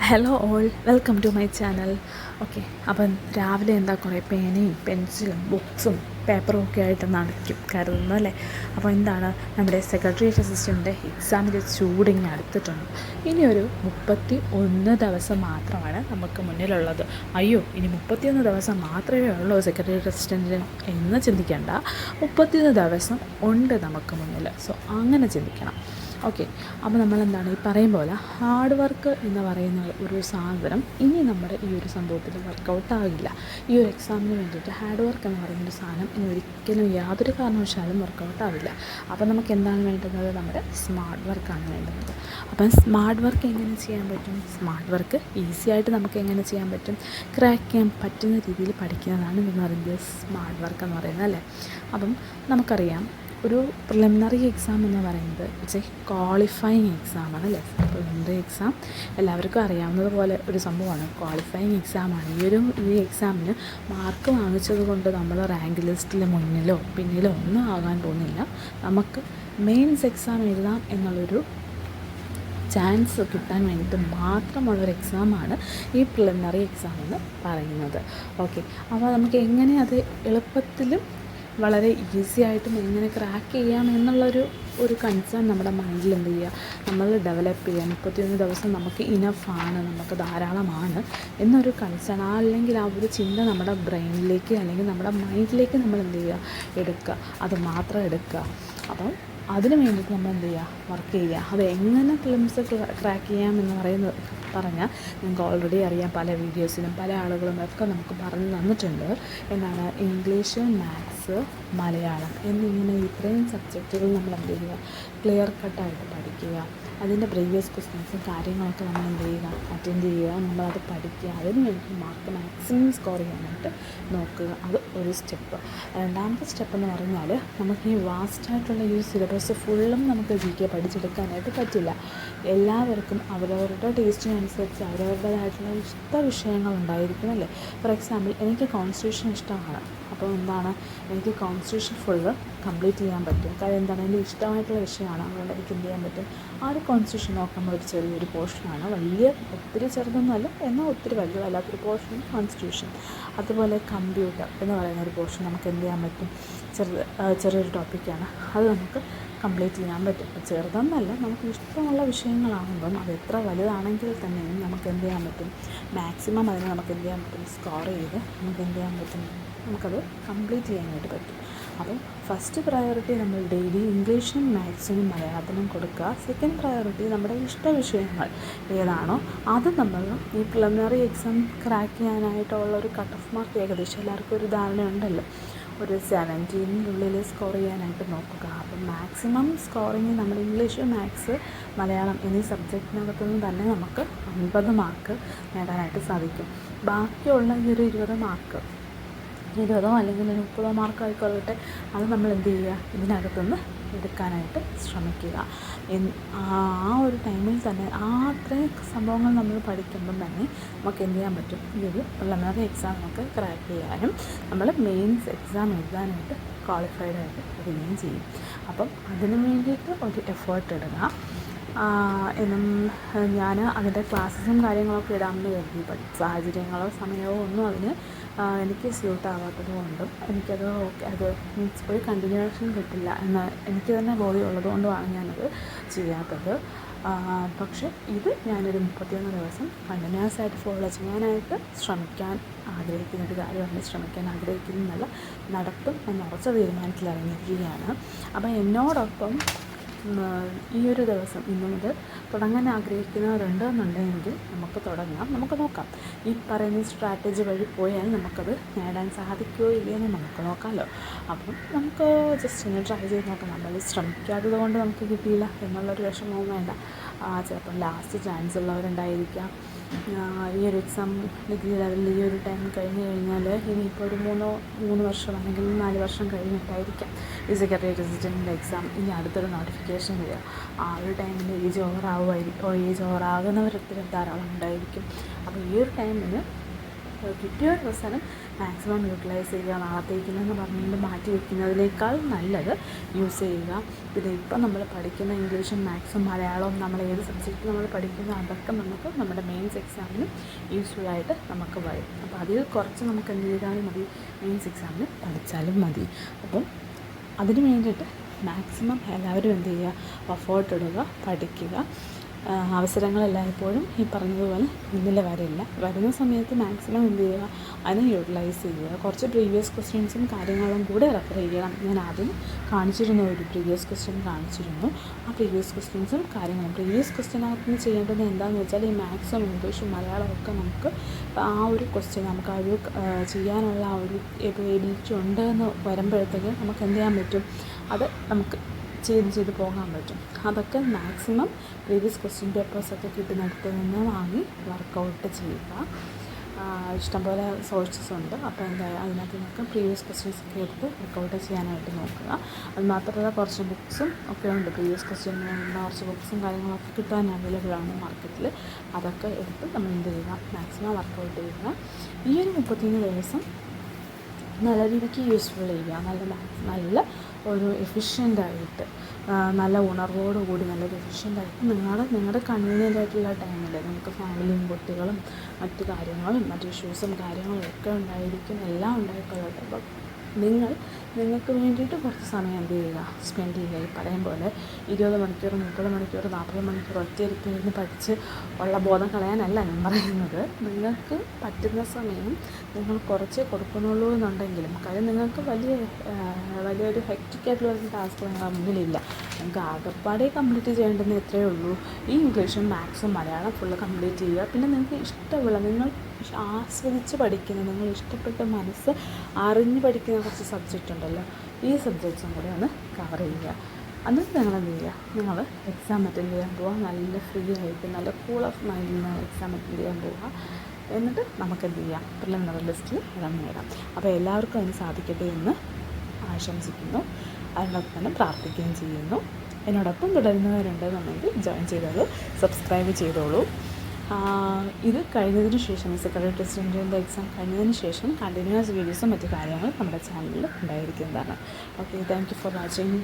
Hello all, welcome to my channel. Okay, അപ്പം രാവിലെ എന്താ കുറേ പേനയും പെൻസിലും ബുക്സും പേപ്പറും ഒക്കെ ആയിട്ട് നടക്കും കരുതുന്നു അല്ലേ. അപ്പോൾ എന്താണ് നമ്മുടെ സെക്രട്ടേറിയറ്റ് അസിസ്റ്റൻ്റിൻ്റെ എക്സാമിൻ്റെ ചൂടിങ്ങനെ അടുത്തിട്ടുണ്ട്. ഇനിയൊരു 31 ദിവസം മാത്രമാണ് നമുക്ക് മുന്നിലുള്ളത്. അയ്യോ, ഇനി 31 ദിവസം മാത്രമേ ഉള്ളൂ സെക്രട്ടേറിയറ്റ് അസിസ്റ്റൻറ്റിന് എന്ന് ചിന്തിക്കേണ്ട. 31 ദിവസം ഉണ്ട് നമുക്ക് മുന്നിൽ. സോ അങ്ങനെ ചിന്തിക്കണം. ഓക്കെ, അപ്പോൾ നമ്മളെന്താണ് ഈ പറയും പോലെ ഹാർഡ് വർക്ക് എന്ന് പറയുന്ന ഒരു സാധനം ഇനി നമ്മുടെ ഈ ഒരു സംഭവത്തിൽ വർക്കൗട്ടാകില്ല. ഈ ഒരു എക്സാമിന് വേണ്ടിയിട്ട് ഹാർഡ് വർക്ക് എന്ന് പറയുന്നൊരു സാധനം ഇനി ഒരിക്കലും യാതൊരു കാരണവശാലും വർക്കൗട്ടാവില്ല. അപ്പോൾ നമുക്ക് എന്താണ് വേണ്ടുന്നത്? നമ്മുടെ സ്മാർട്ട് വർക്കാണ് വേണ്ടുന്നത്. അപ്പം സ്മാർട്ട് വർക്ക് എങ്ങനെ ചെയ്യാൻ പറ്റും? സ്മാർട്ട് വർക്ക് ഈസി ആയിട്ട് നമുക്ക് എങ്ങനെ ചെയ്യാൻ പറ്റും? ക്രാക്ക് ചെയ്യാൻ പറ്റുന്ന രീതിയിൽ പഠിക്കുന്നതാണ് എന്ന് പറയുന്നത് സ്മാർട്ട് വർക്ക് എന്ന് പറയുന്നത് അല്ലേ. അപ്പം നമുക്കറിയാം, ഒരു പ്രിലിമിനറി എക്സാം എന്ന് പറയുന്നത് ഇറ്റ്സ് എ ക്വാളിഫയിങ് എക്സാമാണ് അല്ലേ. പ്രിലിമിനറി എക്സാം എല്ലാവർക്കും അറിയാവുന്നതുപോലെ ഒരു സംഭവമാണ്, ക്വാളിഫയിങ് എക്സാമാണ്. ഈ എക്സാമിന് മാർക്ക് വാങ്ങിച്ചത് കൊണ്ട് നമ്മൾ റാങ്ക് ലിസ്റ്റിൽ മുന്നിലോ പിന്നിലോ ഒന്നും ആകാൻ പോകുന്നില്ല. നമുക്ക് മെയിൻസ് എക്സാം എഴുതാം എന്നുള്ളൊരു ചാൻസ് കിട്ടാൻ വേണ്ടിയിട്ട് മാത്രമുള്ളൊരു എക്സാമാണ് ഈ പ്രിലിമിനറി എക്സാം എന്ന് പറയുന്നത്. ഓക്കെ, അപ്പോൾ നമുക്ക് എങ്ങനെ അത് എളുപ്പത്തിലും വളരെ ഈസി ആയിട്ടും എങ്ങനെ ക്രാക്ക് ചെയ്യാം എന്നുള്ളൊരു കൺസേൺ നമ്മുടെ മൈൻഡിൽ എന്ത് ചെയ്യുക, നമ്മൾ ഡെവലപ്പ് ചെയ്യുക. 31 ദിവസം നമുക്ക് ഇനഫാണ്, നമുക്ക് ധാരാളമാണ് എന്നൊരു കൺസേൺ, അല്ലെങ്കിൽ ആ ഒരു ചിന്ത നമ്മുടെ ബ്രെയിനിലേക്ക് അല്ലെങ്കിൽ നമ്മുടെ മൈൻഡിലേക്ക് നമ്മൾ എന്ത് ചെയ്യുക, എടുക്കുക. അത് മാത്രം എടുക്കുക. അപ്പം അതിന് വേണ്ടിയിട്ട് നമ്മൾ എന്ത് ചെയ്യുക, വർക്ക് ചെയ്യുക. അത് എങ്ങനെ ഫിലിംസ് ക്രാക്ക് ചെയ്യാം എന്ന് പറഞ്ഞാൽ നിങ്ങൾക്ക് ഓൾറെഡി അറിയാം. പല വീഡിയോസിലും പല ആളുകളും ഒക്കെ നമുക്ക് പറഞ്ഞു തന്നിട്ടുണ്ട്. എന്താണ്, ഇംഗ്ലീഷ്, മാത്സ്, മലയാളം എന്നിങ്ങനെ ഇത്രയും സബ്ജക്റ്റുകൾ നമ്മൾ എന്ത് ചെയ്യുക, ക്ലിയർ കട്ടായിട്ട് പഠിക്കുക. അതിൻ്റെ പ്രീവിയസ് ക്വസ്റ്റ്യൻസും കാര്യങ്ങളൊക്കെ നമ്മൾ എന്ത് ചെയ്യുക, അറ്റൻഡ് ചെയ്യുക. നമ്മളത് പഠിക്കുക. അതിന് വേണ്ടി മാർക്ക് മാക്സിമം സ്കോർ ചെയ്യാനായിട്ട് നോക്കുക. അത് ഒരു സ്റ്റെപ്പ്. രണ്ടാമത്തെ സ്റ്റെപ്പ് എന്ന് പറഞ്ഞാൽ, നമുക്ക് ഈ വാസ്റ്റായിട്ടുള്ള ഈ സിലബസ് ഫുള്ളും നമുക്ക് GK പഠിച്ചെടുക്കാനായിട്ട് പറ്റില്ല. എല്ലാവർക്കും അവരവരുടെ ടേസ്റ്റിനനുസരിച്ച് അവരവരുടേതായിട്ടുള്ള ഇഷ്ട വിഷയങ്ങളുണ്ടായിരിക്കും അല്ലേ. ഫോർ എക്സാമ്പിൾ, എനിക്ക് കോൺസ്റ്റിറ്റ്യൂഷൻ ഇഷ്ടമാണ്. അപ്പോൾ എന്താണ്, എനിക്ക് കോൺസ്റ്റിറ്റ്യൂഷൻ ഫുള്ള് കംപ്ലീറ്റ് ചെയ്യാൻ പറ്റും. കാര്യം എന്താണ്, എൻ്റെ ഇഷ്ടമായിട്ടുള്ള വിഷയമാണ്. അതുകൊണ്ട് എനിക്ക് എന്ത് ചെയ്യാൻ പറ്റും, ആ ഒരു കോൺസ്റ്റിറ്റ്യൂഷൻ നോക്കുമ്പോൾ ഒരു ചെറിയൊരു പോർഷനാണ്, ഒത്തിരി ചെറുതൊന്നുമല്ല എന്നാൽ ഒത്തിരി വലുതല്ലാത്തൊരു പോർഷൻ കോൺസ്റ്റിറ്റ്യൂഷൻ. അതുപോലെ കമ്പ്യൂട്ടർ എന്ന് പറയുന്ന ഒരു പോർഷൻ നമുക്ക് എന്ത് ചെയ്യാൻ പറ്റും, ചെറിയൊരു ടോപ്പിക്കാണ്. അത് നമുക്ക് കംപ്ലീറ്റ് ചെയ്യാൻ പറ്റും. ചെറുതൊന്നല്ല, നമുക്ക് ഇഷ്ടമുള്ള വിഷയങ്ങളാകുമ്പം അത് എത്ര വലുതാണെങ്കിൽ തന്നെയും നമുക്ക് എന്ത് ചെയ്യാൻ പറ്റും, മാക്സിമം അതിന് നമുക്ക് എന്ത് ചെയ്യാൻ പറ്റും, സ്കോർ ചെയ്ത് നമുക്ക് എന്ത് ചെയ്യാൻ പറ്റും, നമുക്കത് കംപ്ലീറ്റ് ചെയ്യാനായിട്ട് പറ്റും. അപ്പം ഫസ്റ്റ് പ്രയോറിറ്റി നമ്മൾ ഡെയിലി ഇംഗ്ലീഷിനും മാത്സിനും മലയാളത്തിനും കൊടുക്കുക. സെക്കൻഡ് പ്രയോറിറ്റി നമ്മുടെ ഇഷ്ട വിഷയങ്ങൾ ഏതാണോ അത് നമ്മൾ ഈ പ്രിലിമിനറി എക്സാം ക്രാക്ക് ചെയ്യാനായിട്ടുള്ള ഒരു കട്ട് ഓഫ് മാർക്ക് ഏകദേശം എല്ലാവർക്കും ഒരു ധാരണയുണ്ടല്ലോ, ഒരു 70-നുള്ളിൽ സ്കോർ ചെയ്യാനായിട്ട് നോക്കുക. അപ്പം മാക്സിമം സ്കോറിങ് നമ്മുടെ ഇംഗ്ലീഷ്, മാത്സ്, മലയാളം എന്നീ സബ്ജക്റ്റിനകത്തു നിന്ന് തന്നെ നമുക്ക് 50 മാർക്ക് നേടാനായിട്ട് സാധിക്കും. ബാക്കിയുള്ള ഈ ഒരു 20 മാർക്ക്, 20 അല്ലെങ്കിൽ 30 മാർക്ക് ആയിക്കൊള്ളട്ടെ, അത് നമ്മൾ എന്ത് ചെയ്യുക, ഇതിനകത്തുനിന്ന് എടുക്കാനായിട്ട് ശ്രമിക്കുക. ആ ഒരു ടൈമിൽ തന്നെ അത്രയും സംഭവങ്ങൾ നമ്മൾ പഠിക്കുമ്പം തന്നെ നമുക്ക് എന്ത് ചെയ്യാൻ പറ്റും, ഈ ഒരു പ്രിലിമിനറി എക്സാം നമുക്ക് ക്രാക്ക് ചെയ്യാനും നമ്മൾ മെയിൻസ് എക്സാം എഴുതാനായിട്ട് ക്വാളിഫൈഡ് ആയിട്ട് വരികയും ചെയ്യും. അപ്പം അതിന് വേണ്ടിയിട്ട് ഒരു എഫേർട്ട് ഇടുക എന്നും ഞാൻ അതിൻ്റെ ക്ലാസ്സസും കാര്യങ്ങളൊക്കെ ഇടാമെന്ന് കരുതി. സാഹചര്യങ്ങളോ സമയമോ ഒന്നും അതിന് എനിക്ക് സ്യൂട്ടാവാത്തത് കൊണ്ടും എനിക്കത് അത് മീൻസ് ഒരു കണ്ടിന്യൂവേഷൻ കിട്ടില്ല എന്ന് എനിക്ക് തന്നെ ബോധ്യമുള്ളത് കൊണ്ടുമാണ് ഞാനത് ചെയ്യാത്തത്. പക്ഷേ ഇത് ഞാനൊരു 31 ദിവസം കണ്ടിന്യൂസ് ആയിട്ട് ഫോളോ ചെയ്യാനായിട്ട് ശ്രമിക്കാൻ ആഗ്രഹിക്കുന്നൊരു കാര്യമാണ്. ശ്രമിക്കാൻ ആഗ്രഹിക്കുന്നതല്ല, നടത്തും എന്ന ഉറച്ച തീരുമാനത്തിൽ ഇറങ്ങിയിരിക്കുകയാണ്. അപ്പം എന്നോടൊപ്പം ഈ ഒരു ദിവസം ഇന്നു മുതൽ തുടങ്ങാൻ ആഗ്രഹിക്കുന്നവരുണ്ടെന്നുണ്ടെങ്കിൽ നമുക്ക് തുടങ്ങാം, നമുക്ക് നോക്കാം. ഈ പറയുന്ന സ്ട്രാറ്റജി വഴി പോയാൽ നമുക്കത് നേടാൻ സാധിക്കുമോ ഇല്ലയെന്ന് നമുക്ക് നോക്കാമല്ലോ. അപ്പം നമുക്ക് ജസ്റ്റ് ഒന്ന് ട്രൈ ചെയ്ത് നോക്കാം. നമ്മൾ ശ്രമിക്കാത്തത് കൊണ്ട് നമുക്ക് കിട്ടിയില്ല എന്നുള്ളൊരു വിഷമവും വേണ്ട. ചിലപ്പം ലാസ്റ്റ് ചാൻസ് ഉള്ളവരുണ്ടായിരിക്കാം. ഈ ഒരു എക്സാം ഡിഗ്രി ലെവലിൽ ഈ ഒരു ടൈം കഴിഞ്ഞ് കഴിഞ്ഞാൽ ഇനിയിപ്പോൾ ഒരു 3 വർഷം അല്ലെങ്കിൽ 4 വർഷം കഴിഞ്ഞിട്ടായിരിക്കാം ഈ സെക്രട്ടേറിയറ്റ് അസിസ്റ്റൻറ്റിൻ്റെ എക്സാം ഇനി അടുത്തൊരു നോട്ടിഫിക്കേഷൻ വരിക. ആ ഒരു ടൈമിൽ ഏജ് ഓവറാകുന്നവരൊത്തിരി ധാരാളം ഉണ്ടായിരിക്കും. അപ്പോൾ ഈ ഒരു ടൈമിന് കിട്ടിയ ഒരു അവസരം മാക്സിമം യൂട്ടിലൈസ് ചെയ്യുക. നാളത്തേക്കില്ലെന്ന് പറഞ്ഞുകൊണ്ട് മാറ്റി വയ്ക്കുന്നതിനേക്കാൾ നല്ലത് യൂസ് ചെയ്യുക. പിന്നെ ഇപ്പം നമ്മൾ പഠിക്കുന്ന ഇംഗ്ലീഷും മാത്സും മലയാളവും നമ്മൾ ഏത് സബ്ജക്റ്റ് നമ്മൾ പഠിക്കുന്നു അതൊക്കെ നമുക്ക് നമ്മുടെ മെയിൻസ് എക്സാമിനും യൂസ്ഫുള്ളായിട്ട് നമുക്ക് വരും. അപ്പോൾ അതിൽ കുറച്ച് നമുക്ക് എന്ത് ചെയ്താലും മതി, മെയിൻസ് എക്സാമിന് പഠിച്ചാലും മതി. അപ്പം അതിന് വേണ്ടിയിട്ട് മാക്സിമം എല്ലാവരും എന്ത് ചെയ്യുക, എഫേർട്ട് ഇടുക, പഠിക്കുക. അവസരങ്ങളെല്ലായ്പ്പോഴും ഈ പറഞ്ഞതുപോലെ മുന്നിൽ വരില്ല. വരുന്ന സമയത്ത് മാക്സിമം എന്ത് ചെയ്യുക, അതിനെ യൂട്ടിലൈസ് ചെയ്യുക. കുറച്ച് പ്രീവിയസ് ക്വസ്റ്റ്യൻസും കാര്യങ്ങളും കൂടെ റെഫർ ചെയ്യണം. ഞാൻ ആദ്യം കാണിച്ചിരുന്നു, ഒരു പ്രീവിയസ് ക്വസ്റ്റ്യൻ കാണിച്ചിരുന്നു. ആ പ്രീവിയസ് ക്വസ്റ്റ്യൻസും കാര്യങ്ങളും പ്രീവിയസ് ക്വസ്റ്റ്യനകത്ത് ചെയ്യേണ്ടത് എന്താണെന്ന് വെച്ചാൽ ഈ മാത്സും ഇംഗ്ലീഷും മലയാളമൊക്കെ നമുക്ക് ആ ഒരു ക്വസ്റ്റ്യൻ നമുക്ക് ആ ഒരു ചെയ്യാനുള്ള ആ ഒരു എബിലിറ്റി ഉണ്ടെന്ന് വരുമ്പോഴത്തേക്ക് നമുക്ക് എന്ത് ചെയ്യാൻ പറ്റും, അത് നമുക്ക് ചെയ്ത് പോകാൻ പറ്റും. അതൊക്കെ മാക്സിമം പ്രീവിയസ് ക്വസ്റ്റ്യൻ പേപ്പേഴ്സൊക്കെ കിട്ടുന്നിടത്ത് നിന്ന് വാങ്ങി വർക്കൗട്ട് ചെയ്യുക. ഇഷ്ടംപോലെ സോഴ്സസ് ഉണ്ട്. അപ്പോൾ എന്തായാലും അതിനകത്ത് നമുക്ക് പ്രീവിയസ് ക്വസ്റ്റ്യൻസ് ഒക്കെ എടുത്ത് വർക്കൗട്ട് ചെയ്യാനായിട്ട് നോക്കുക. അത് മാത്രമല്ല കുറച്ച് ബുക്സും ഒക്കെ ഉണ്ട്, പ്രീവിയസ് ക്വസ്റ്റ്യൻ കുറച്ച് ബുക്സും കാര്യങ്ങളൊക്കെ കിട്ടാൻ അവൈലബിൾ ആണ് മാർക്കറ്റിൽ. അതൊക്കെ എടുത്ത് നമ്മൾ എന്ത് ചെയ്യുക, മാക്സിമം വർക്കൗട്ട് ചെയ്യുക. ഈ ഒരു 31 ദിവസം നല്ല രീതിക്ക് യൂസ്ഫുൾ ചെയ്യുക. നല്ല ഒരു എഫിഷ്യൻ്റായിട്ട്, നല്ല ഉണർവോടുകൂടി നല്ലൊരു എഫിഷ്യൻ്റായിട്ട് നിങ്ങളുടെ കൺവീനിയൻ്റ് ആയിട്ടുള്ള ടൈമിൽ നിങ്ങൾക്ക് ഫാമിലിയും കുട്ടികളും മറ്റു കാര്യങ്ങളും മറ്റു ഇഷ്യൂസും കാര്യങ്ങളും ഒക്കെ ഉണ്ടായിരിക്കും, എല്ലാം ഉണ്ടായിക്കൊള്ളട്ടെ. അപ്പം നിങ്ങൾക്ക് വേണ്ടിയിട്ട് കുറച്ച് സമയം എന്ത് ചെയ്യുക, സ്പെൻഡ് ചെയ്യുക. ഈ പറയും പോലെ 20 മണിക്കൂർ 30 മണിക്കൂർ 40 മണിക്കൂർ ഒറ്റയിരുത്തിയിരുന്ന് പഠിച്ച് ഉള്ള ബോധം കളയാനല്ല ഞാൻ പറയുന്നത്. നിങ്ങൾക്ക് പറ്റുന്ന സമയം നിങ്ങൾ കുറച്ചേ കൊടുക്കുന്നുള്ളൂ എന്നുണ്ടെങ്കിലും, കാര്യം നിങ്ങൾക്ക് വലിയൊരു ഹെക്റ്റിക്കായിട്ടുള്ള ഒരു ടാസ്ക് നിങ്ങളുടെ മുന്നിലില്ല. നിങ്ങൾക്ക് ആകെപ്പാടെ കംപ്ലീറ്റ് ചെയ്യേണ്ടതെന്ന് എത്രയേ ഉള്ളൂ, ഈ ഇംഗ്ലീഷും മാത്സും മലയാളം ഫുള്ള് കംപ്ലീറ്റ് ചെയ്യുക. പിന്നെ നിങ്ങൾക്ക് ഇഷ്ടമുള്ള, നിങ്ങൾ ആസ്വദിച്ച് പഠിക്കുന്ന, നിങ്ങൾ ഇഷ്ടപ്പെട്ട മനസ്സ് അറിഞ്ഞ് പഠിക്കുന്ന കുറച്ച് സബ്ജക്റ്റ് ഉണ്ടല്ലോ, ഈ സബ്ജക്ട്സും കൂടെ ഒന്ന് കവർ ചെയ്യുക. എന്നിട്ട് നിങ്ങൾ എന്ത് ചെയ്യുക, നിങ്ങൾ എക്സാം അറ്റൻഡ് ചെയ്യാൻ പോവുക. നല്ല ഫ്രീ ആയിട്ട് നല്ല കൂൾ ഓഫ് മൈൻഡിൽ നിന്ന് എക്സാം അറ്റൻഡ് ചെയ്യാൻ പോവുക. എന്നിട്ട് നമുക്ക് എന്ത് ചെയ്യാം, പ്രിലിമിനറി ലിസ്റ്റിൽ ഇടം നേടാം. അപ്പോൾ എല്ലാവർക്കും അതിന് സാധിക്കട്ടെ എന്ന് ആശംസിക്കുന്നു. അതിനൊപ്പം തന്നെ പ്രാർത്ഥിക്കുകയും ചെയ്യുന്നു. എന്നോടൊപ്പം തുടരുന്നവരുണ്ടെന്നുണ്ടെങ്കിൽ ജോയിൻ ചെയ്തോളൂ, സബ്സ്ക്രൈബ് ചെയ്തോളൂ. ഇത് കഴിഞ്ഞതിന് ശേഷം, സെക്രട്ടറി പ്രസിഡൻറ്റിൻ്റെ എക്സാം കഴിഞ്ഞതിന് ശേഷം കണ്ടിന്യൂസ് വീഡിയോസും മറ്റു കാര്യങ്ങളും നമ്മുടെ ചാനലിൽ ഉണ്ടായിരിക്കുന്നതാണ്. Okay, thank you for watching.